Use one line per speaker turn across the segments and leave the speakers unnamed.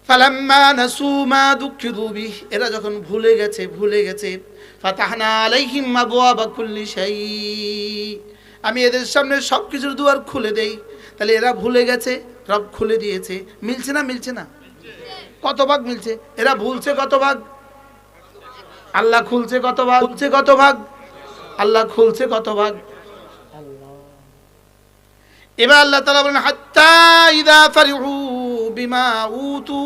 ফালাম্মা নাসু মা দুঃখিরু বিহি, এরা যখন ভুলে গেছে ফাতাহনা আলাইহিম আবওয়াবা কুল্লি শাই, আমি এদের সামনে সব কিছুর দুয়ার খুলে দেই। তাহলে এরা ভুলে গেছে, রব খুলে দিয়েছে। মিলছে না? কত ভাগ মিলছে? এরা ভুলছে কত ভাগ? আল্লাহ খুলছে কত ভাগ? আল্লাহ খুলছে কত ভাগ? এবার আল্লাহ তাআলা বলেন হাত্তা ইযা ফারিহু বিমা উতু,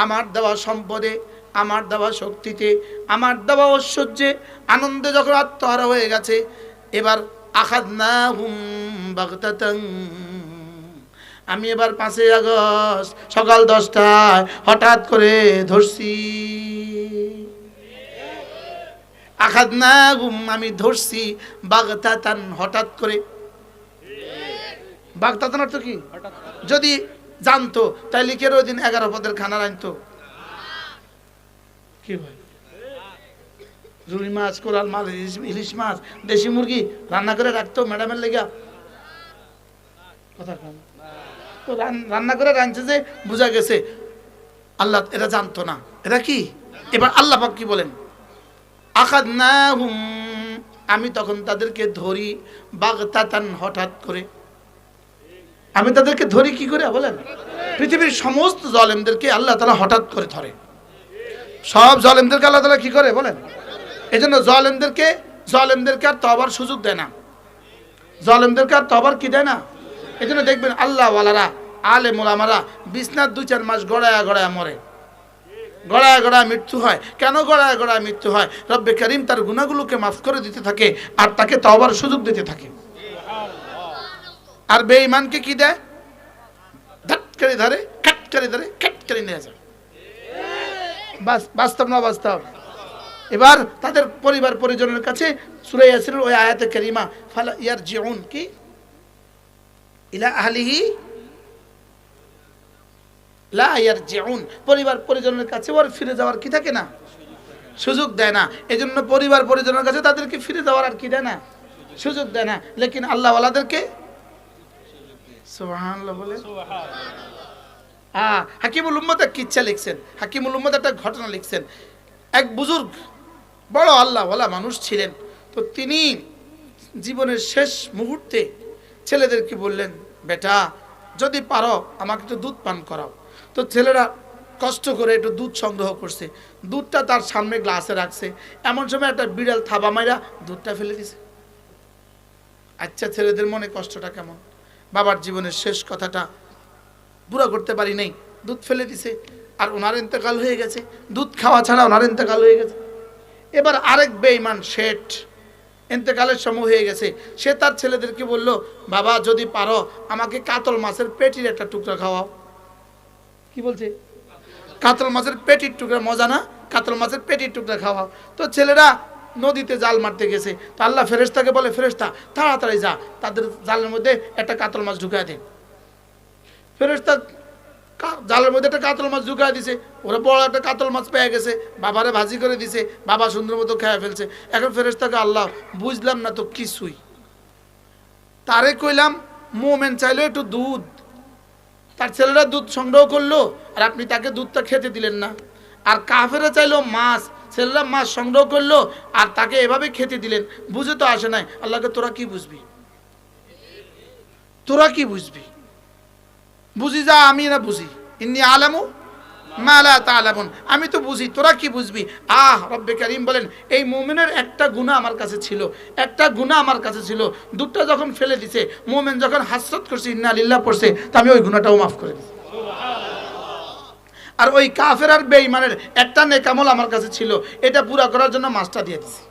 আমার দেওয়া সম্পদে, আমার দেওয়া শক্তিতে, আমার দেওয়া ঐশ্বর্যে, আনন্দে যখন আত্মহারা হয়ে গেছে, এবার আখাযনাহুম বাগতাতান, আমি এবার 5ই আগস্ট সকাল 10টায় হঠাৎ করে ধরছি। আখাযনাহুম, আমি ধরছি, বাগতাতান, হঠাৎ করে। বাগতাতান অর্থ কি? যদি জানতো তাইলে কি ওই দিন 11 পদের খানা রাখতো? কি ভাই, রুই মাছ, কোরাল মাছ, ইলিশ মাছ, দেশি মুরগি রান্না করে রাখতো ম্যাডামের লেগা? কথা কম তো, রান্না করে রাঁধছে যে বোঝা গেছে আল্লাহ এটা জানতো না। এটা কি? এবার আল্লাহ পাক কি বলেন? আখাযনাহুম, আমি তখন তাদেরকে ধরি, বাগতাতান, হঠাৎ করে। আমি তাদেরকে ধরি কি করে বলেন? পৃথিবীর সমস্ত জালেমদেরকে আল্লাহ তাআলা হঠাৎ করে ধরে। সব জালেমদেরকে আল্লাহ তাআলা কি করে বলেন? এজন্য জালেমদেরকে আর তওবার সুযোগ দেয় না। জালেমদেরকে আর তওবার কি দেয় না। এজন্য দেখবেন আল্লাহ ওয়ালারা, আলেম ওলামারা বিছনার 2-4 মাস গড়ায়া মরে, গড়ায়া মৃত্যু হয়। কেন গড়ায়া মৃত্যু হয়? রব্বে কারীম তার গুনাহগুলোকে মাফ করে দিতে থাকে আর তাকে তওবার সুযোগ দিতে থাকে। আর বেঈমানকে কি দেয়? ধাট করে ধরে, কাট করে নিয়ে যায়। বাস্তব না বাস্তব? এবার তাদের পরিবার পরিজনের কাছে সূরা ইয়াসিনের ওই আয়াতে কারিমা ফালা ইয়ারজিউন, কি ইলা আহলিহি লা ইয়ারজিউন, পরিবার পরিজনের কাছে ওর ফিরে যাওয়ার কি থাকে না, সুযোগ দেয় না। এজন্য পরিবার পরিজনের কাছে তাদেরকে ফিরে যাওয়ার আর কি দেয় না, সুযোগ দেয় না। লেকিন আল্লাহ ওয়ালাদেরকে সুবহানাল্লাহ বলে। হাকিমুল উম্মত এক কিচ্ছা লিখছেন, হাকিমুল উম্মত একটা ঘটনা লিখছেন। এক বুজুর্গ বড় আল্লাহ ওয়ালা মানুষ ছিলেন। তো তিনি জীবনের শেষ মুহূর্তে ছেলেদেরকে বললেন, বেটা যদি পারো আমাকে একটু দুধ পান করাও। তো ছেলেরা কষ্ট করে একটু দুধ সংগ্রহ করছে, দুধটা তার সামনে গ্লাসে রাখছে। এমন সময় একটা বিড়াল থাবা মাইরা দুধটা ফেলে দিছে। আচ্ছা, ছেলেদের মনে কষ্টটা কেমন? বাবার জীবনের শেষ কথাটা পুরা করতে পারি নাই, দুধ ফেলে দিছে। আর ওনার ইন্তেকাল হয়ে গেছে, দুধ খাওয়া ছাড়া ওনার ইন্তেকাল হয়ে গেছে। এবার আরেক বেঈমান শেঠ, ইন্তেকালের সময় হয়ে গেছে, সে তার ছেলেদেরকে বলল, বাবা যদি পারো আমাকে কাতল মাছের পেটির একটা টুকরা খাওয়াও। কি বলছে? কাতল মাছের পেটির টুকরা, মজা না? কাতল মাছের পেটির টুকরা খাওয়াও। তো ছেলেরা নদীতে জাল মারতে গেছে। তো আল্লাহ ফেরেশতাকে বলে, ফেরেশতা তাড়াতাড়ি যা, তাদের জালের মধ্যে একটা কাতল মাছ ঢুকায় দে। ফেরেশতা জালের মধ্যে একটা কাতল মাছ ঢুকায় দিছে। ওরা বড় একটা কাতল মাছ পেয়ে গেছে, বাবারে ভাজি করে দিছে, বাবা সুন্দর মতো খেয়ে ফেলছে। এখন ফেরেশতাকে আল্লাহ, বুঝলাম না তো কিছুই। তারে কইলাম মোমেন চাইলো একটু দুধ, তার ছেলেরা দুধ সংগ্রহ করলো আর আপনি তাকে দুধটা খেতে দিলেন না। আর কাফেরা চাইলো মাছ, ছেলেরা মাছ সংগ্রহ করলো আর তাকে এভাবে খেতে দিলেন। বুঝে তো আসে নাই। আল্লাহকে তোরা কি বুঝবি? বুঝি যা আমি না বুঝি, ইন্নী আলামু মা লা তা'লামুন, আমি তো বুঝি, তোরা কি বুঝবি? রব্বে কারীম বলেন, এই মুমিনের একটা গুনাহ আমার কাছে ছিল, দুধটা যখন ফেলে দিছে, মুমিন যখন হাসরত করছে, ইন্না লিল্লাহ পড়ছে, তা আমি ওই গুনাহটাও মাফ করে দিছি। আর ওই কাফের আর বেঈমানের একটা নেক আমল আমার কাছে ছিল, এটা পুরা করার জন্য মাছটা দিয়ে দিছি।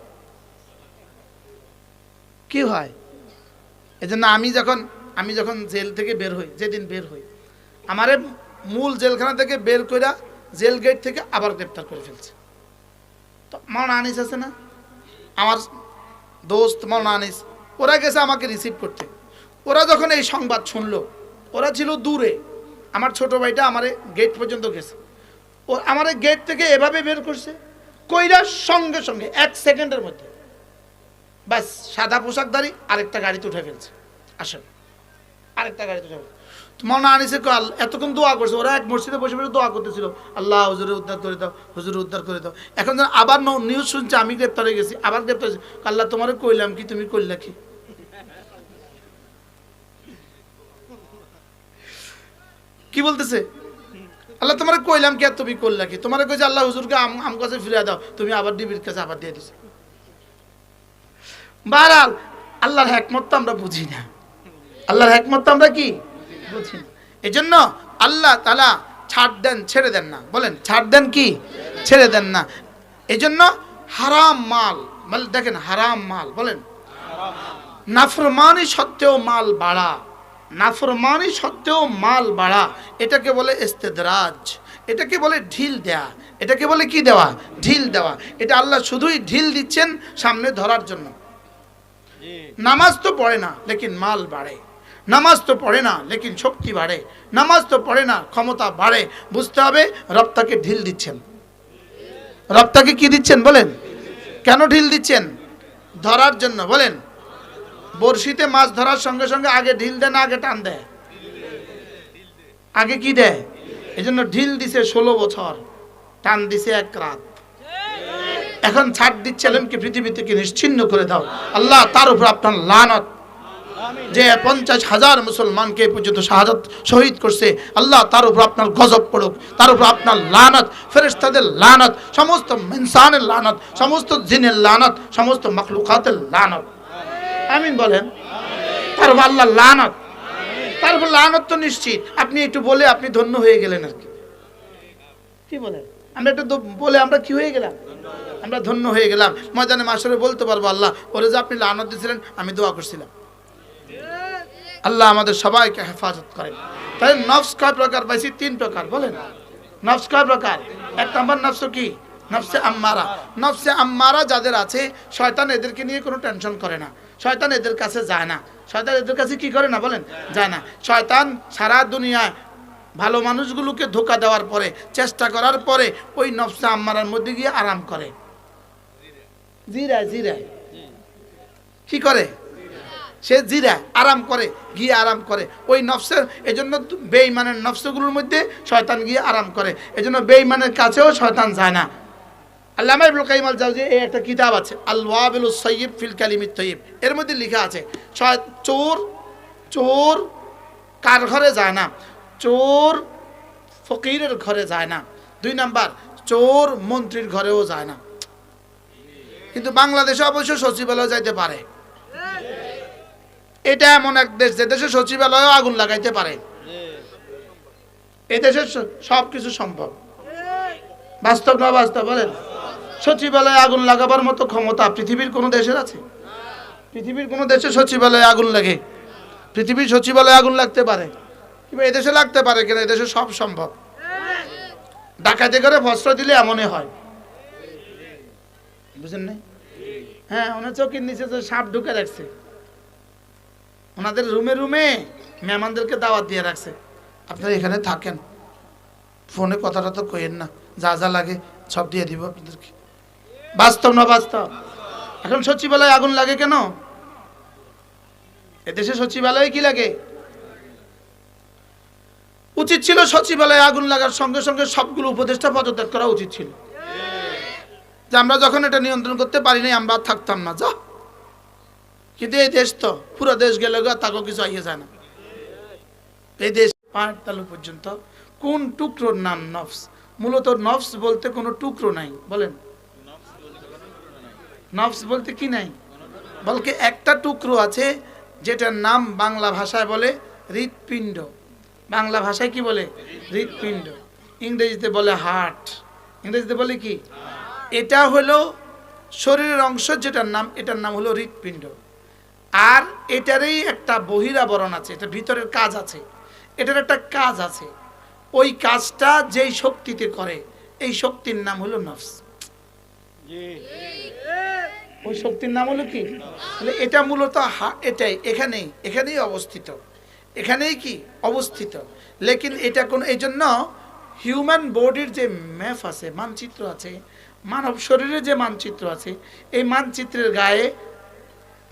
কি হয়? এজন্য আমি যখন জেল থেকে বের হই, যেদিন বের হই, আমারে মূল জেলখানা থেকে বের কইরা জেল গেট থেকে আবার গ্রেফতার করে ফেলছে। তো মাওলানা আনিস আছে না, আমার দোস্ত মাওলানা আনিস, ওরা গেছে আমাকে রিসিভ করতে। ওরা যখন এই সংবাদ শুনলো, ওরা ছিল দূরে, আমার ছোট ভাইটা আমারে গেট পর্যন্ত গেছে, ও আমারে গেট থেকে এভাবে বের করছে, কইরা সঙ্গে সঙ্গে 1 সেকেন্ডের মধ্যে বাস সাদা পোশাকধারী আরেকটা গাড়িতে উঠে ফেলছে। আসেন, আরেকটা গাড়িতে উঠে ফেলছে। মনে আনিসে কাল এতক্ষণ দোয়া করছে, ওরা এক মসজিদে বসে বসে দোয়া করতেছিল, আল্লাহ হুজুরে উদ্ধার করে দাও, হুজুরে উদ্ধার করে দাও। এখন যেন আবার নিউজ শুনছে আমি গ্রেপ্তার হয়ে গেছি, আবার গ্রেপ্তার হয়েছি। আল্লাহ তোমারে কইলাম কি, তুমি কইলা কি? কি বলতেছে? আল্লাহ তোমারে কইলাম কি আর তুমি করলা কি? তোমারে কইছে আল্লাহ হুজুরকে আম কাছে ফিরিয়ে দাও, তুমি আবার ডিবির কাছে আবার দিয়ে দিছো। বাহরাল আল্লাহর হিকমত তো আমরা বুঝি না, আল্লাহর হিকমত তো আমরা কি বুঝি না। এজন্য আল্লাহ তাআলা ছাড় দেন ছেড়ে দেন না, বলেন ছাড় দেন কি ছেড়ে দেন না। এজন্য হারাম মাল, মানে দেখেন হারাম মাল, বলেন নাফরমানি সত্ত্বেও মাল বাড়া, নাফরমানি সত্ত্বেও মাল বাড়া, এটাকে বলে ইস্তেদরাজ, এটাকে বলে ঢিল দেয়া, এটাকে বলে কি দেওয়া? ঢিল দেওয়া। এটা আল্লাহ শুধুই ঢিল দিচ্ছেন সামনে ধরার জন্য। নামাজ তো পড়ে না লেকিন মাল বাড়ে, নামাজ তো পড়ে না লেকিন শক্তি বাড়ে, নামাজ তো পড়ে না ক্ষমতা বাড়ে। বুঝতে হবে রব তাকে ঢিল দিচ্ছেন, রব তাকে কি দিচ্ছেন বলেন? কেন ঢিল দিচ্ছেন? ধরার জন্য। বলেন বড়শিতে মাছ ধরার সঙ্গে সঙ্গে আগে ঢিল দেয় না আগে টান দেয়? আগে কি দেয়? এই জন্য ঢিল দিছে 16 বছর, টান দিছে 1 রাত। এখন ছাড় দিচ্ছিলেন কি পৃথিবী থেকে নিশ্চিহ্ন করে দাও। আল্লাহ তার উপর আপনার লানত, যে 50,000 মুসলমানকে পর্যন্ত শাহাদাত শহীদ করছে, আল্লাহ তার উপর আপনার গজব পড়ুক, তার উপর আপনার লানত, ফেরেশতাদের লানত, সমস্ত ইনসানের লানত, সমস্ত জিনের লানত, সমস্ত মাখলুকাতের লানত। আমিন বলেন। তার উপর আল্লাহর লানত, তার উপর লানত তো নিশ্চিত। আপনি একটু বলে আপনি ধন্য হয়ে গেলেন আর কি। কি বলেন? আমরা একটু বলে আমরা কি হয়ে গেলাম? আমরা ধন্য হয়ে গেলাম। ময়দানে মাশরে বলতে পারবো আল্লাহ ওরে যে আপনি লানত দিয়েছিলেন আমি দোয়া করছিলাম। আল্লাহ আমাদের সবাইকে হেফাজত করেন। তাই নফস কয় প্রকার পাইছি? 3 প্রকার। বলেন নফস কয় প্রকার? 1 নম্বর নফস কি? নফসে আম্মারা। নফসে আম্মারা যাদের আছে শয়তান এদেরকে নিয়ে কোনো টেনশন করে না, শয়তান এদের কাছে যায় না। শয়তান এদের কাছে কি করে না? বলেন যায় না। শয়তান সারা দুনিয়ায় ভালো মানুষগুলোকে ধোঁকা দেওয়ার পরে, চেষ্টা করার পরে ওই নফসে আম্মারার মধ্যে গিয়ে আরাম করে, জিরায় জিরায় কি করে? সে জিরায় আরাম করে, গিয়ে আরাম করে ওই নফসের। এজন্য বেঈমানের নফসগুলোর মধ্যে শয়তান গিয়ে আরাম করে, এজন্য বেঈমানের কাছেও শয়তান যায় না। আল্লামা ইবনুল কাইয়িম আল জাওজি এই একটা কিতাব আছে আল ওয়াবিলুস সাইয়্যিব ফিল কালিমিত তাইয়্যিব, এর মধ্যে লেখা আছে চোর চোর কার ঘরে যায় না? চোর ফকিরের ঘরে যায় না। 2 নাম্বার চোর মন্ত্রীর ঘরেও যায় না। কিন্তু বাংলাদেশে অবশ্য সচিবালয় যাইতে পারে। এটা এমন এক দেশ যে দেশে সচিবালয়ে আগুন লাগাইতে পারে। এই দেশে সব কিছু সম্ভব। বাস্তব না বাস্তব বলেন? সচিবালয়ে আগুন লাগাবার মতো ক্ষমতা পৃথিবীর কোন দেশের আছে? পৃথিবীর কোন দেশে সচিবালয়ে আগুন লাগে? পৃথিবীর সচিবালয়ে আগুন লাগতে পারে কিংবা এদেশে লাগতে পারে কিনা? এদেশে সব সম্ভব। ডাকাতি করে ফসল দিলে এমনই হয়, বুঝেন না? হ্যাঁ, ওনার চোখের নিচে তো সাপ ঢুকে রাখছে, ওনাদের রুমে রুমে মেহমানদেরকে দাওয়াত দিয়ে রাখছে, আপনারা এখানে থাকেন, ফোনে কথাটা তো কইেন না, যা যা লাগে সব দিয়ে দিব আপনাদেরকে। বাস্তব না বাস্তব? এখন সচিবালয়ে আগুন লাগে কেন? এদেশে সচিবালয়ে কি লাগে? উচিত ছিল সচিবালয়ে আগুন লাগার সঙ্গে সঙ্গে সবগুলো উপদেষ্টা পদত্যাগ করা উচিত ছিল, যে আমরা যখন এটা নিয়ন্ত্রণ করতে পারি নাই আমরা থাকতাম না যা। কিন্তু এই দেশ তো পুরো দেশ গেলে তাকেও কিছু আইয়ে যায় না। এই দেশ পাঁচ তালু পর্যন্ত কোন টুকরোর নাম নফস? মূলত নফস বলতে কোনো টুকরো নাই। বলেন নফস বলতে কি নাই? বলকে একটা টুকরো আছে যেটার নাম বাংলা ভাষায় বলে হৃৎপিণ্ড। বাংলা ভাষায় কি বলে? হৃৎপিণ্ড। ইংরেজিতে বলে হার্ট। ইংরেজিতে বলে কি? এটা হলো শরীরের অংশ যেটার নাম, এটার নাম হলো হৃৎপিণ্ড। আর এটারই একটা বহিরাবরণ আছে, এটা ভিতরের কাজ আছে, এটার একটা কাজ আছে। ওই কাজটা যেই শক্তিতে করে এই শক্তির নাম হলো নফস। ওই শক্তির নাম হলো কি? এটা মূলত এটাই এখানেই অবস্থিত, এখানেই কি অবস্থিত। লেকিন এটা কোন, এই জন্য হিউম্যান বডির যে ম্যাপ আছে, মানচিত্র আছে, মানব শরীরের যে মানচিত্র আছে, এই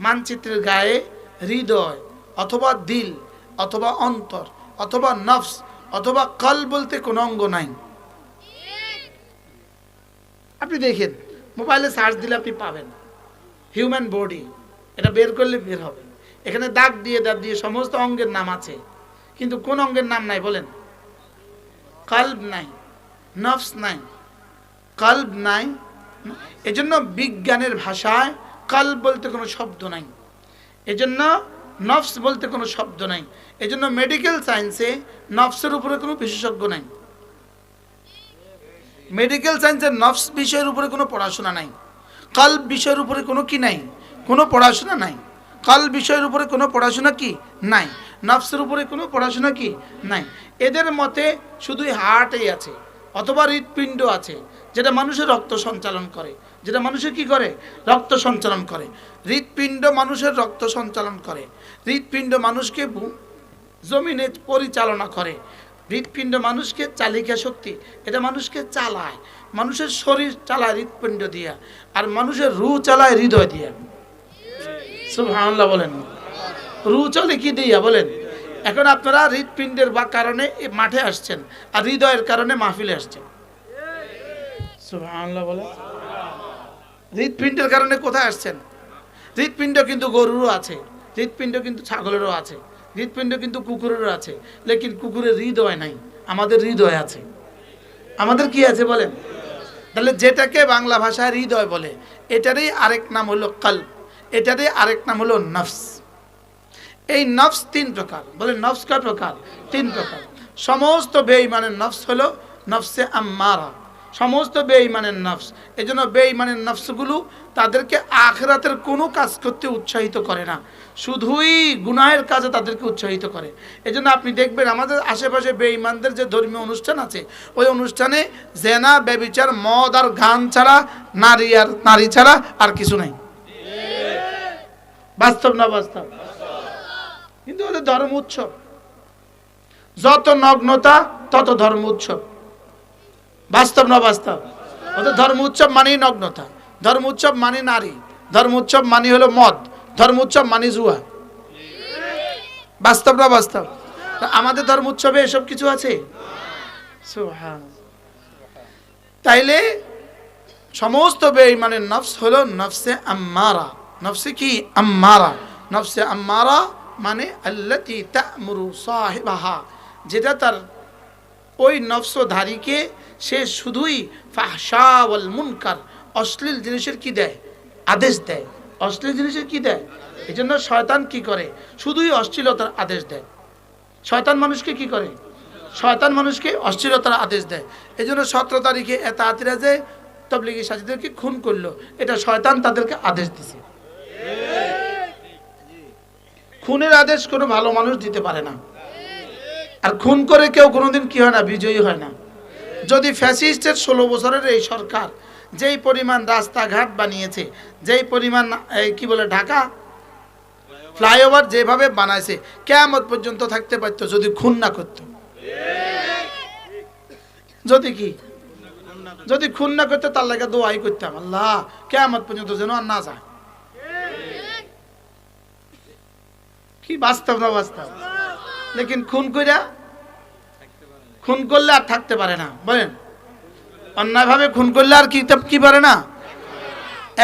মানচিত্রের গায়ে হৃদয় অথবা দিল অথবা অন্তর অথবা নফস অথবা কল বলতে কোনো অঙ্গ নাই। আপনি দেখেন মোবাইলে সার্চ দিলে আপনি পাবেন হিউম্যান বডি, এটা বের করলে বের হবে। এখানে দাগ দিয়ে সমস্ত অঙ্গের নাম আছে, কিন্তু কোন অঙ্গের নাম নাই বলেন? কলব নাই, নফস নাই, কলব নাই। এজন্য বিজ্ঞানের ভাষায় কলব বলতে কোনো শব্দ নাই, এজন্য নফস বলতে কোনো শব্দ নাই। এজন্য মেডিকেল সায়েন্সে নফসের উপরে কোনো বিশেষজ্ঞ নাই। মেডিকেল সায়েন্সের নফস বিষয়ের উপরে কোনো পড়াশোনা নাই, কলব বিষয়ের উপরে কোনো কি নাই, কোনো পড়াশোনা নাই। কলব বিষয়ের উপরে কোনো পড়াশোনা কি নাই, নফসের উপরে কোনো পড়াশোনা কি নাই। এদের মতে শুধুই হার্টই আছে অথবা হৃৎপিণ্ড আছে, যেটা মানুষের রক্ত সঞ্চালন করে, যেটা মানুষের কি করে, রক্ত সঞ্চালন করে। হৃৎপিণ্ড মানুষের রক্ত সঞ্চালন করে, হৃৎপিণ্ড মানুষকে জমিনে পরিচালনা করে, হৃৎপিণ্ড মানুষকে চালিকা শক্তি, এটা মানুষকে চালায়। মানুষের শরীর চালায় হৃৎপিণ্ড দিয়া, আর মানুষের রু চালায় হৃদয় দিয়া। সুবহানাল্লাহ বলেন। রু চলে কি দিয়া বলেন? এখন আপনারা হৃৎপিণ্ডের বা কারণে মাঠে আসছেন, আর হৃদয়ের কারণে মাহফিলে আসছেন। সুবহানাল্লাহ বলেন। হৃৎপিণ্ডের কারণে কোথায় আসছেন? হৃৎপিণ্ড কিন্তু গরুরও আছে, হৃৎপিণ্ড কিন্তু ছাগলেরও আছে, হৃৎপিণ্ড কিন্তু কুকুরেরও আছে, লেকিন কুকুরের হৃদয় নাই, আমাদের হৃদয় আছে। আমাদের কি আছে বলেন? তাহলে যেটাকে বাংলা ভাষায় হৃদয় বলে, এটারই আরেক নাম হলো কলব, এটারই আরেক নাম হলো নফস। এই নফস তিন প্রকার। বলে নফস কয় প্রকার? তিন প্রকার। সমস্ত বেঈমানের নফস হলো নফসে আম্মারা, সমস্ত বেঈমানের নফস। এজন্য বেঈমানের নফসগুলো তাদেরকে আখিরাতের কোনো কাজ করতে উৎসাহিত করে না, শুধুই গুনাহের কাজে তাদেরকে উৎসাহিত করে। এজন্য আপনি দেখবেন আমাদের আশেপাশে বেঈমানদের যে ধর্মীয় অনুষ্ঠান আছে, ওই অনুষ্ঠানে জেনা, ব্যভিচার, মদ আর গান ছাড়া, নারী ছাড়া আর কিছু নাই। বাস্তব না বাস্তব? কিন্তু ওদের ধর্ম উৎসব, যত নগ্নতা তত ধর্ম উৎসব। বাস্তব না বাস্তব? ওদের ধর্ম উৎসব মানেই নগ্নতা, ধর্ম উৎসব মানে নারী, ধর্ম উৎসব মানে হলো মদ, ধর্ম উৎসব মানে জুয়া। বাস্তব না বাস্তব? আমাদের ধর্ম উৎসবে এসব কিছু আছে? তাইলে সমস্ত বেঈমানের নফস হলো নফসে আম্মারা। নফসে কি? আম্মারা। নফসে আম্মারা মানে আল্লাতী তা'মুরু সাহিবাহা, যেটা তার ওই নফসধারীকে সে শুধুই ফাহশা ওয়াল মুনকার, অশ্লীল জিনিসের কি দেয়? আদেশ দেয়। অশ্লীল জিনিসের কি দেয়? এই জন্য শয়তান কি করে? শুধুই অশ্লীলতার আদেশ দেয়। শয়তান মানুষকে কি করে? শয়তান মানুষকে অশ্লীলতার আদেশ দেয়। এই জন্য 17 তারিখে এত আতিরা যে তবলিগি সাথীদেরকে খুন করলো, এটা শয়তান তাদেরকে আদেশ দিছে। খুনের আদেশ কোনো ভালো মানুষ দিতে পারে না, আর খুন করে কেউ কোনোদিন কি হয় না? বিজয়ী হয় না। যদি ফ্যাসিস্টের 16 বছরের এই সরকার যেই পরিমাণ রাস্তাঘাট বানিয়েছে, যেই পরিমাণ কি বলে ঢাকা ফ্লাইওভার যেভাবে বানাইছে, কিয়ামত পর্যন্ত থাকতে পারতো যদি খুন না করতো। যদি খুন না করতো, তার লাগে দোয়াই করতাম, আল্লাহ কিয়ামত পর্যন্ত যেন আর না যায়। কি বাস্তব না বাস্তব? লেকিন খুন করলে আর থাকতে পারে না। বলেন, অন্যায়ভাবে খুন করলে আর কি পারে না?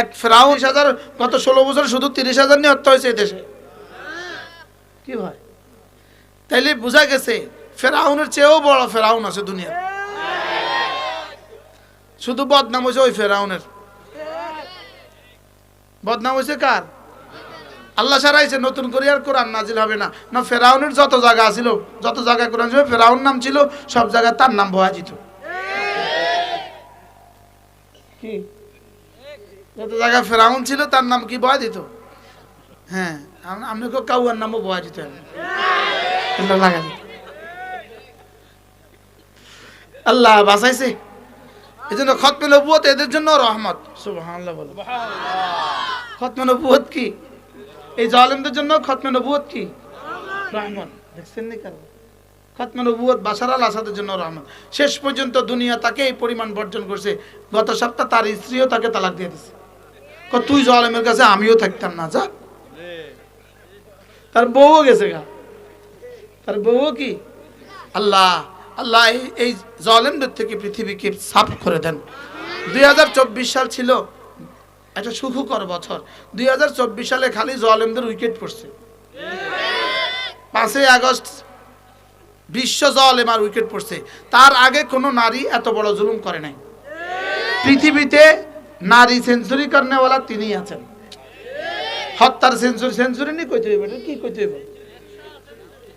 এক ফেরাউন 30,000, গত 16 বছর শুধু 30,000 নিয়ে হত্যা হয়েছে দেশে। কি ভাই? তাইলে বোঝা গেছে ফেরাউনের চেয়েও বড় ফেরাউন আছে দুনিয়া। শুধু বদনাম হয়েছে ওই ফেরাউনের। বদনাম হয়েছে কার? আল্লাহ সারাইছে, নতুন করে আর কোরআন নাজিল হবে না। না, ফেরাউনের যত জায়গা ছিল, যত জায়গায় কোরআন ছিল, ফেরাউন নাম ছিল, সব জায়গায় তার নাম বয়া যেত। কি যত জায়গায় ফেরাউন ছিল তার নাম কি বয়া দিত? হ্যাঁ, আপনাকে কাউয়ার নামও বয়া যেত। আল্লাহ বাঁচাইছে। এই জন্য খতমে নবুয়ত এদের জন্য রহমত। সুবহানাল্লাহ বলো। খতমে নবুয়ত কি? এই জালেমদের জন্য খতমে নবুয়ত কি? রহমত। দেখছেন নি কারণ? খতমে নবুয়ত বাশার আল আসাদের জন্য রহমত। শেষ পর্যন্ত দুনিয়া তাকে এই পরিমাণ বর্জন করছে, গত সপ্তাহ তার স্ত্রীও তাকে তালাক দিয়ে দিছে। তুই জালেমের কাছে আমিও থাকতাম না, যা। তার বউও গেছে গা, তার বউও কি আল্লাহ আল্লাহ এই জালেমদের থেকে পৃথিবীকে সাফ করে দেন। 2024 সাল ছিল একটা সুখকর বছর। 2024 সালে খালি জালেমদের উইকেট পড়ছে। 5ই আগস্ট বিশ্ব জালেমার উইকেট পড়ছে। তার আগে কোনো নারী এত বড় জুলুম করে নাই। পৃথিবীতে নারী সেঞ্চুরি করনেওয়ালা তিনি আছেন। হত্যার সেঞ্চুরি নি কইতে হইব, এটা কি কইতে হইব?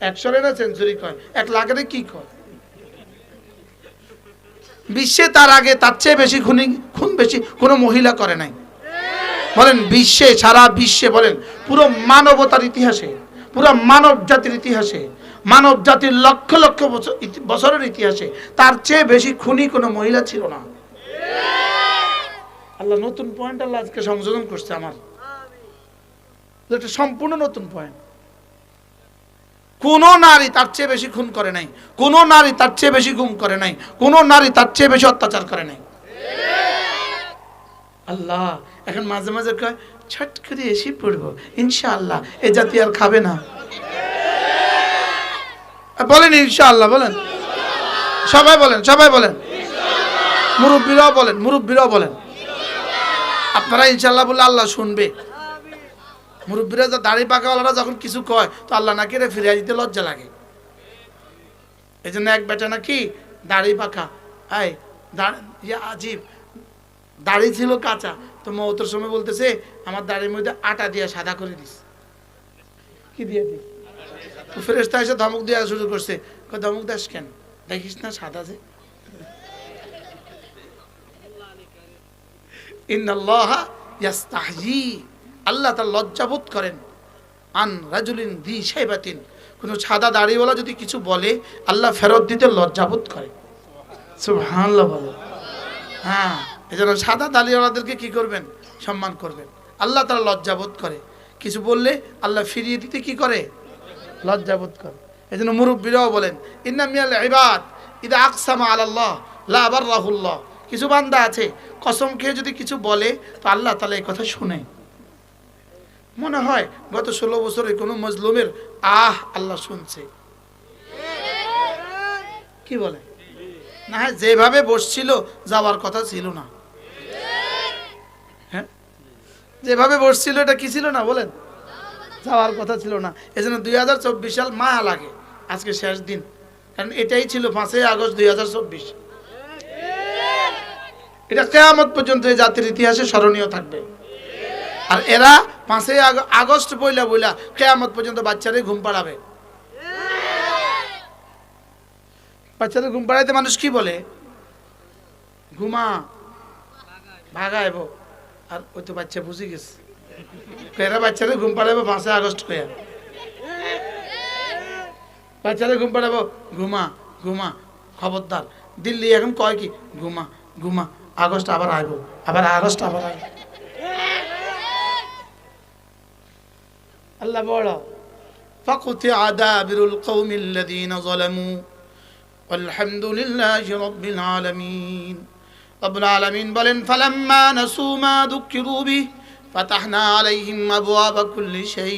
100 না সেঞ্চুরি কয়, 1 লাখের কি কয়? বিশ্বে তার আগে তার চেয়ে বেশি খুন বেশি কোনো মহিলা করে নাই। বলেন বিশ্বে, সারা বিশ্বে বলেন, পুরো মানবতার ইতিহাসে, পুরো মানব জাতির ইতিহাসে, মানব জাতির লক্ষ লক্ষ বছরের ইতিহাসে তার চেয়ে বেশি খুনি কোনো মহিলা ছিল না। আল্লাহ নতুন পয়েন্ট আল্লাহ আজকে সংযোজন করছে আমার, এটা সম্পূর্ণ নতুন পয়েন্ট। কোন নারী তার চেয়ে বেশি খুন করে নাই, কোন নারী তার চেয়ে বেশি গুম করে নাই, কোন নারী তার চেয়ে বেশি অত্যাচার করে নাই। আল্লাহ এখন মাঝে মাঝে কয় ছট করে এসে পড়বো ইনশাআল্লাহ, এ জাতি আর খাবে না। বলেন ইনশাআল্লাহ, বলেন সবাই, বলেন সবাই, বলেন মুরব্বীরাও বলেন, মুরব্বীরাও বলেন। আপনারা ইনশাআল্লাহ বললে আল্লাহ শুনবে। মুরব্বীরা দাড়ি পাকাওয়ালারা যখন কিছু কয় তো আল্লাহ নাকি রে ফিরিয়ে দিতে লজ্জা লাগে। এই জন্য এক বেটা নাকি দাড়ি পাকা, আজীব দাড়ি ছিল কাঁচা, তো মৌতের সময় বলতেছে আমার দাড়ির মধ্যে আটা দিয়ে সাদা করে দিস। কি দিয়ে দিস? তো ফেরেশতা এসে ধমক দেওয়া শুরু করছে। ধমক দাস কেন? দেখিস না সাদা যে। ইন্নাল্লাহা ইয়াস্তাহয়ী, আল্লাহ তার লজ্জাবোধ করেন। আন রাজুলিন দি শাইবাতিন, কোন সাদা দাড়িওয়ালা যদি কিছু বলে আল্লাহ ফেরত দিতে লজ্জাবোধ করে। সুবহানাল্লাহ বলে। হ্যাঁ, এজন্য সাদা দাড়িওয়ালাদেরকে কি করবেন? সম্মান করবেন। আল্লাহ তারা লজ্জাবোধ করে, কিছু বললে আল্লাহ ফিরিয়ে দিতে কি করে? লজ্জাবোধ করে। এজন্য মুরব্বীরাও বলেন ইন্না মিনাল ইবাদ ইদা আকসামা আলাল্লাহ লা বাররাহুল্লাহ, কিছু বান্দা আছে কসম খেয়ে যদি কিছু বলে তো আল্লাহ তাআলা এই কথা শুনে। মনে হয় গত 16 বছরে কোনো মজলুমের আল্লাহ শুনছে। কি বলে? না, যেভাবে বসছিল যাওয়ার কথা ছিল না। হ্যাঁ, যেভাবে বসছিল এটা কি ছিল না? বলেন, যাওয়ার কথা ছিল না। এজন্য 2024 সাল মায়া লাগে, আজকে শেষ দিন, কারণ এটাই ছিল 5ই আগস্ট 2024। এটা কিয়ামত পর্যন্ত এই জাতির ইতিহাসে স্মরণীয় থাকবে। আর এরা 5ই আগস্ট বইলা বইলা কিয়ামত পর্যন্ত বাচ্চাদের ঘুম পাড়াবে। বাচ্চাদের ঘুম পাড়াইতে মানুষ কি বলে? ঘুমা, ভাগাইব। আর ওই তো বাচ্চা বুঝে গেছে, এরা বাচ্চাদের ঘুম পাড়াইবো 5ই আগস্ট হয়ে। বাচ্চাদের ঘুম পাড়াবো, ঘুমা ঘুমা, খবরদার। দিল্লি এখন কয় কি? ঘুমা ঘুমা, আগস্ট আবার আইব, আবার আগস্ট আবার আইব। আল্লাহ বড়। ফাকুতিআ দাবিরুল কওমিল্লাযীনা যালামু আলহামদুলিল্লাহি রাব্বিল আলামিন। রব্বুল আলামিন বলেন ফালাম্মা নাসু মা যুকিরু বিহি ফাতাহনা আলাইহিম আবওয়াবা কুল্লি শাই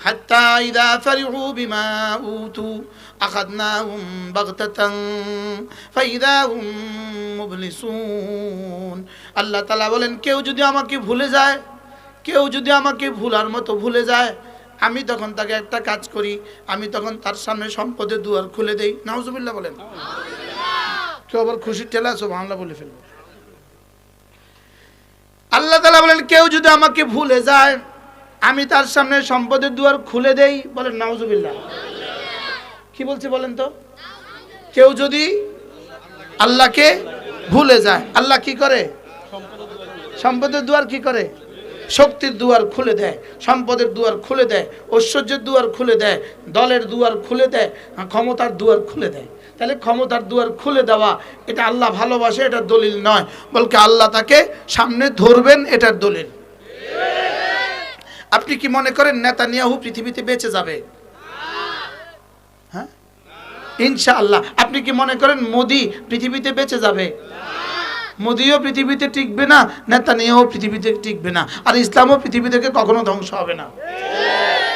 হাত্তা ইযা ফারিহু বিমা উতু আখাযনাহুম বাগতাতান ফাইযা হুম মুবলিসুন। আল্লাহ তাআলা বলেন কেউ যদি আমাকে ভুলে যায়, কেউ যদি আমাকে ভুলার মতো ভুলে যায়, আমি তখন তাকে একটা কাজ করি, আমি তখন তার সামনে সম্পদের দুয়ার খুলে দেই। নাউজুবিল্লাহ বলেন। কেউ আবার খুশির ঠেলা সুবহানাল্লাহ বলে ফেলবে। আল্লাহ তাআলা বলেন কেউ যদি আমাকে ভুলে যায়, আমি তার সামনে সম্পদের দুয়ার খুলে দেই। বলেন নাউজুবিল্লাহ। কি বলছে বলেন তো? কেউ যদি আল্লাহকে ভুলে যায়, আল্লাহ কি করে? সম্পদের দুয়ার কি করে? শক্তির দুয়ার খুলে দেয়, সম্পদের দুয়ার খুলে দেয়, ঐশ্বর্যের দুয়ার খুলে দেয়, দলের দুয়ার খুলে দেয়, ক্ষমতার দুয়ার খুলে দেয়। তাহলে ক্ষমতার দুয়ার খুলে দেওয়া এটা আল্লাহ ভালোবাসে, এটার দলিল নয়, বলকে আল্লাহ তাকে সামনে ধরবেন, এটার দলিল। আপনি কি মনে করেন নেতানিয়াহু পৃথিবীতে বেঁচে যাবে? হ্যাঁ, ইনশাআল্লাহ। আপনি কি মনে করেন মোদি পৃথিবীতে বেঁচে যাবে? মোদিও পৃথিবীতে টিকবে না, নেতানিয়াহু পৃথিবীতে টিকবে না, আর ইসলামও পৃথিবী থেকে কখনো ধ্বংস হবে না।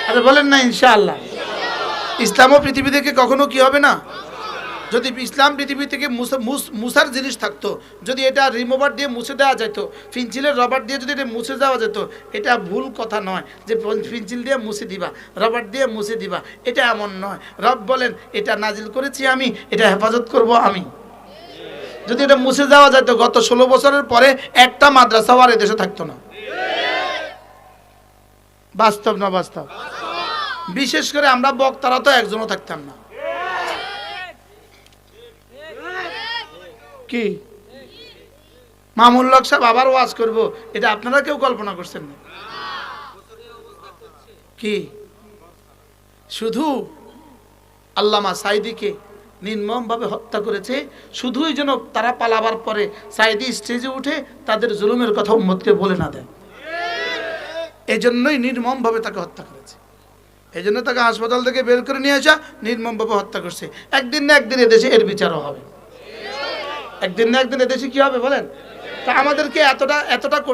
আরে বলেন না ইনশাআল্লাহ। ইসলামও পৃথিবী থেকে কখনো কি হবে না? যদি ইসলাম পৃথিবী থেকে মুছার জিনিস থাকতো, যদি এটা রিমুভার দিয়ে মুছে দেওয়া যেত, পেন্সিলের রবার দিয়ে যদি এটা মুছে দেওয়া যেত, এটা ভুল কথা নয় যে পেন্সিল দিয়ে মুছে দিবা, রবার দিয়ে মুছে দিবা, এটা এমন নয়। রব বলেন এটা নাজিল করেছি আমি, এটা হেফাজত করব আমি। যদি এটা মুছে দেওয়া যেত, গত 16 বছরের পরে একটা মাদ্রাসাও আর এদেশে থাকতো না। বাস্তব না বাস্তব? বিশেষ করে আমরা বক্তারা তো একজনও থাকতাম না। কি মামুল হক সাহেব আবার ওয়াজ করবো, এটা আপনারা কেউ কল্পনা করছেন না? কি শুধু আল্লামা সাইদিকে নির্মমভাবে হত্যা করেছে, শুধুই যেন তারা পালাবার পরে সাইদি স্টেজে উঠে তাদের জুলুমের কথা উম্মতকে বলে না দেয়। এই জন্যই নির্মমভাবে তাকে হত্যা করেছে। এই জন্য তাকে হাসপাতাল থেকে বের করে নিয়ে আসা, নির্মমভাবে হত্যা করছে। একদিন না একদিন এদেশে এর বিচারও হবে। একদিন না একদিন এদেশে কি হবে বলেন? তা আমাদেরকে এতটা